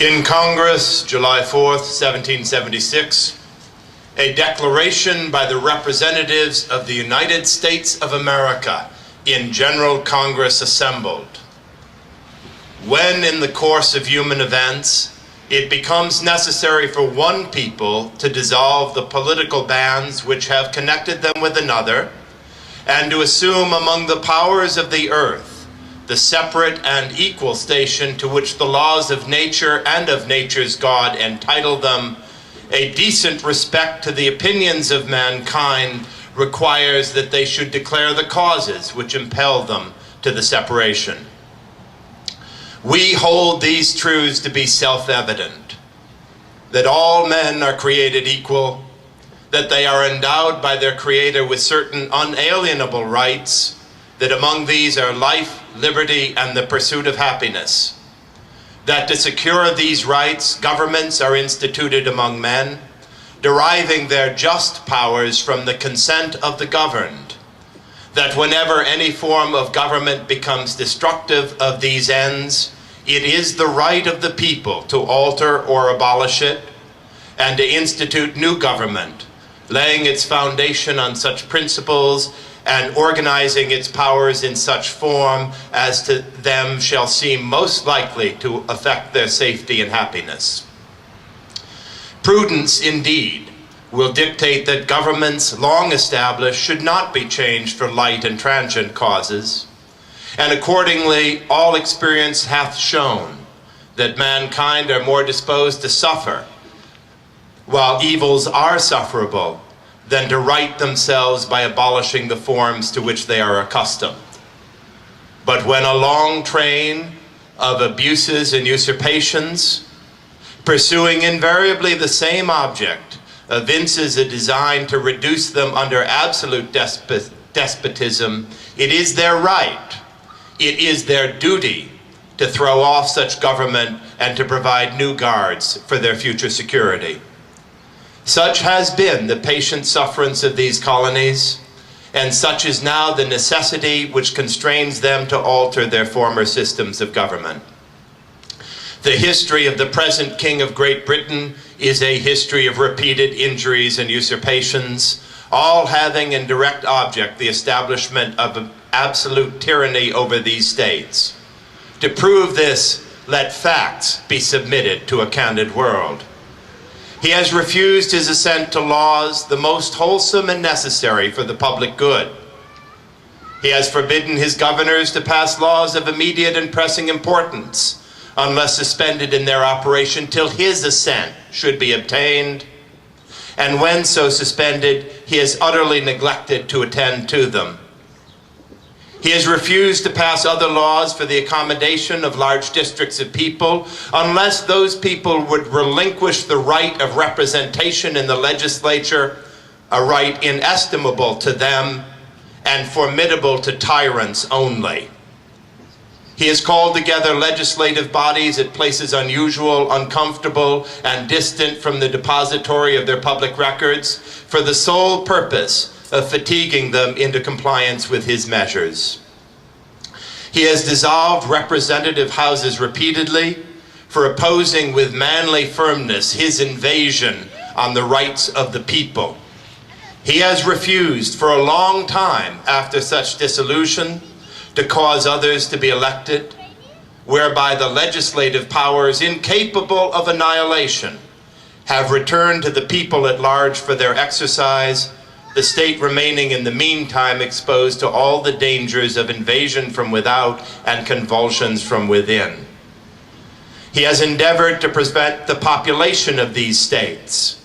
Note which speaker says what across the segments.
Speaker 1: In Congress, July 4th, 1776, a declaration by the representatives of the United States of America in General Congress assembled. When in the course of human events, it becomes necessary for one people to dissolve the political bands which have connected them with another, and to assume among the powers of the earth the separate and equal station to which the laws of nature and of nature's God entitle them, a decent respect to the opinions of mankind requires that they should declare the causes which impel them to the separation. We hold these truths to be self-evident, that all men are created equal, that they are endowed by their Creator with certain unalienable rights, that among these are life, liberty, and the pursuit of happiness, that to secure these rights, governments are instituted among men, deriving their just powers from the consent of the governed, that whenever any form of government becomes destructive of these ends, it is the right of the people to alter or abolish it, and to institute new government, laying its foundation on such principles and organizing its powers in such form as to them shall seem most likely to affect their safety and happiness. Prudence, indeed, will dictate that governments long established should not be changed for light and transient causes, and accordingly all experience hath shown that mankind are more disposed to suffer, while evils are sufferable, than to right themselves by abolishing the forms to which they are accustomed. But when a long train of abuses and usurpations, pursuing invariably the same object, evinces a design to reduce them under absolute despotism, it is their right, it is their duty to throw off such government and to provide new guards for their future security. Such has been the patient sufferance of these colonies, and such is now the necessity which constrains them to alter their former systems of government. The history of the present King of Great Britain is a history of repeated injuries and usurpations, all having in direct object the establishment of absolute tyranny over these states. To prove this, let facts be submitted to a candid world. He has refused his assent to laws the most wholesome and necessary for the public good. He has forbidden his governors to pass laws of immediate and pressing importance, unless suspended in their operation till his assent should be obtained. And when so suspended, he has utterly neglected to attend to them. He has refused to pass other laws for the accommodation of large districts of people, unless those people would relinquish the right of representation in the legislature, a right inestimable to them and formidable to tyrants only. He has called together legislative bodies at places unusual, uncomfortable, and distant from the depository of their public records for the sole purpose of fatiguing them into compliance with his measures. He has dissolved representative houses repeatedly for opposing with manly firmness his invasion on the rights of the people. He has refused for a long time after such dissolution to cause others to be elected, whereby the legislative powers, incapable of annihilation, have returned to the people at large for their exercise, the state remaining in the meantime exposed to all the dangers of invasion from without and convulsions from within. He has endeavored to prevent the population of these states,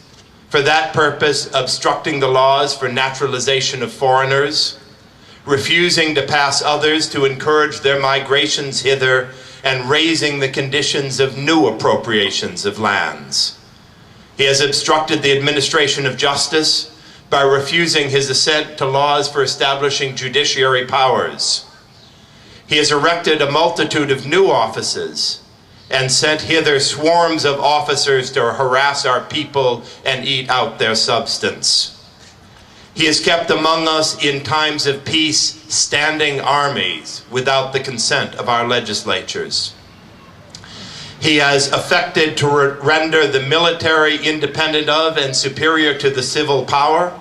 Speaker 1: for that purpose obstructing the laws for naturalization of foreigners, refusing to pass others to encourage their migrations hither, and raising the conditions of new appropriations of lands. He has obstructed the administration of justice by refusing his assent to laws for establishing judiciary powers. He has erected a multitude of new offices and sent hither swarms of officers to harass our people and eat out their substance. He has kept among us in times of peace standing armies without the consent of our legislatures. He has effected to render the military independent of and superior to the civil power.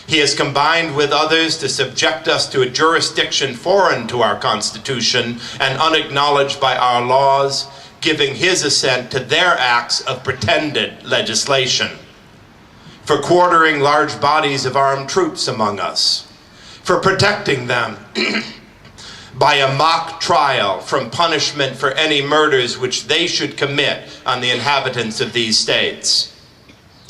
Speaker 1: He has combined with others to subject us to a jurisdiction foreign to our Constitution and unacknowledged by our laws, giving his assent to their acts of pretended legislation. For quartering large bodies of armed troops among us. For protecting them by a mock trial from punishment for any murders which they should commit on the inhabitants of these states.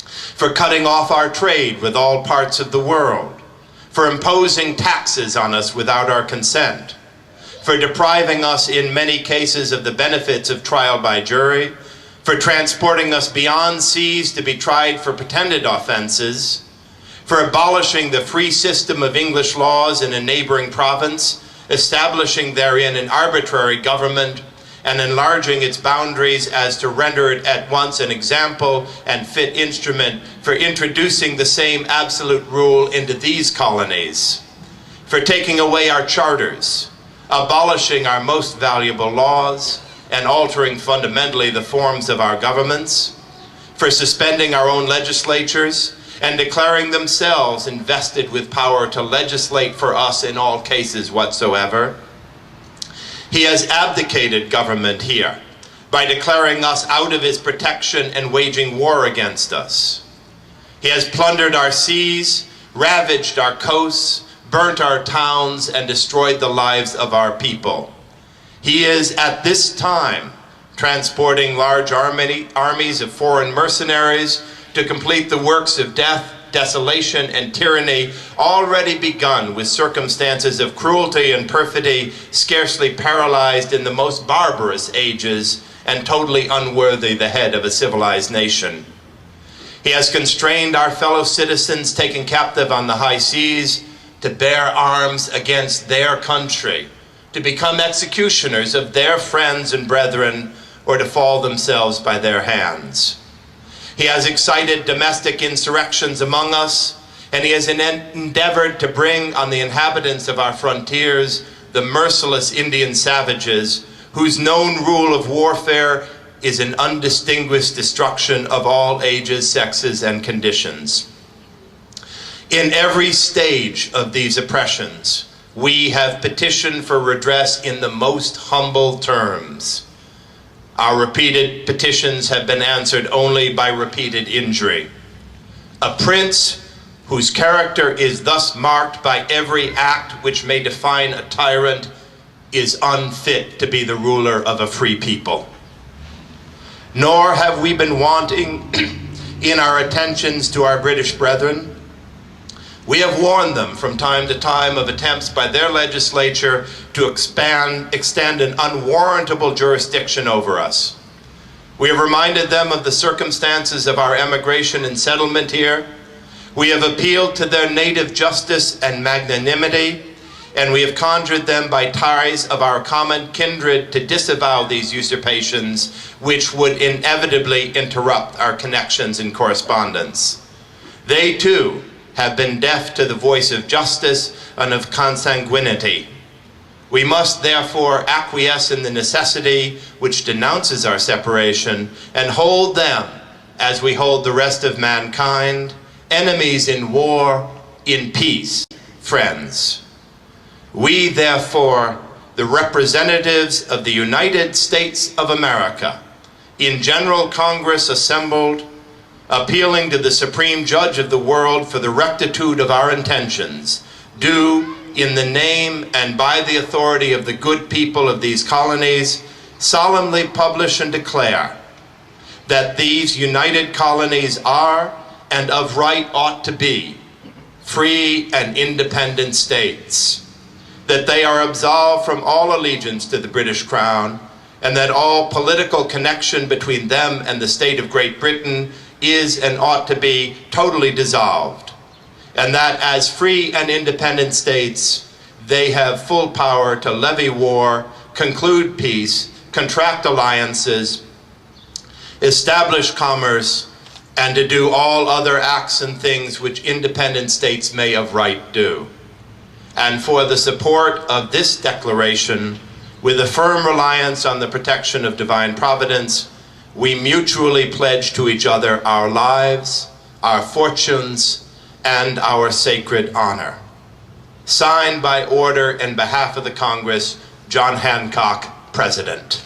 Speaker 1: For cutting off our trade with all parts of the world, for imposing taxes on us without our consent, for depriving us in many cases of the benefits of trial by jury, for transporting us beyond seas to be tried for pretended offenses, for abolishing the free system of English laws in a neighboring province, establishing therein an arbitrary government, and enlarging its boundaries as to render it at once an example and fit instrument for introducing the same absolute rule into these colonies, for taking away our charters, abolishing our most valuable laws, and altering fundamentally the forms of our governments, for suspending our own legislatures, and declaring themselves invested with power to legislate for us in all cases whatsoever. He has abdicated government here by declaring us out of his protection and waging war against us. He has plundered our seas, ravaged our coasts, burnt our towns, and destroyed the lives of our people. He is at this time transporting large armies of foreign mercenaries to complete the works of death, desolation, and tyranny already begun with circumstances of cruelty and perfidy scarcely paralyzed in the most barbarous ages and totally unworthy the head of a civilized nation. He has constrained our fellow citizens taken captive on the high seas to bear arms against their country, to become executioners of their friends and brethren, or to fall themselves by their hands. He has excited domestic insurrections among us, and he has endeavored to bring on the inhabitants of our frontiers the merciless Indian savages, whose known rule of warfare is an undistinguished destruction of all ages, sexes, and conditions. In every stage of these oppressions, we have petitioned for redress in the most humble terms. Our repeated petitions have been answered only by repeated injury. A prince whose character is thus marked by every act which may define a tyrant is unfit to be the ruler of a free people. Nor have we been wanting in our attentions to our British brethren. We have warned them from time to time of attempts by their legislature to extend an unwarrantable jurisdiction over us. We have reminded them of the circumstances of our emigration and settlement here. We have appealed to their native justice and magnanimity, and we have conjured them by ties of our common kindred to disavow these usurpations, which would inevitably interrupt our connections and correspondence. They too have been deaf to the voice of justice and of consanguinity. We must therefore acquiesce in the necessity which denounces our separation and hold them, as we hold the rest of mankind, enemies in war, in peace, friends. We therefore, the representatives of the United States of America, in General Congress assembled, appealing to the Supreme Judge of the world for the rectitude of our intentions, do, in the name and by the authority of the good people of these colonies, solemnly publish and declare that these united colonies are, and of right ought to be, free and independent states, that they are absolved from all allegiance to the British Crown, and that all political connection between them and the state of Great Britain is and ought to be totally dissolved, and that as free and independent states, they have full power to levy war, conclude peace, contract alliances, establish commerce, and to do all other acts and things which independent states may of right do. And for the support of this declaration, With a firm reliance on the protection of divine providence, we mutually pledge to each other our lives, our fortunes, and our sacred honor. Signed by order in behalf of the Congress, John Hancock, President.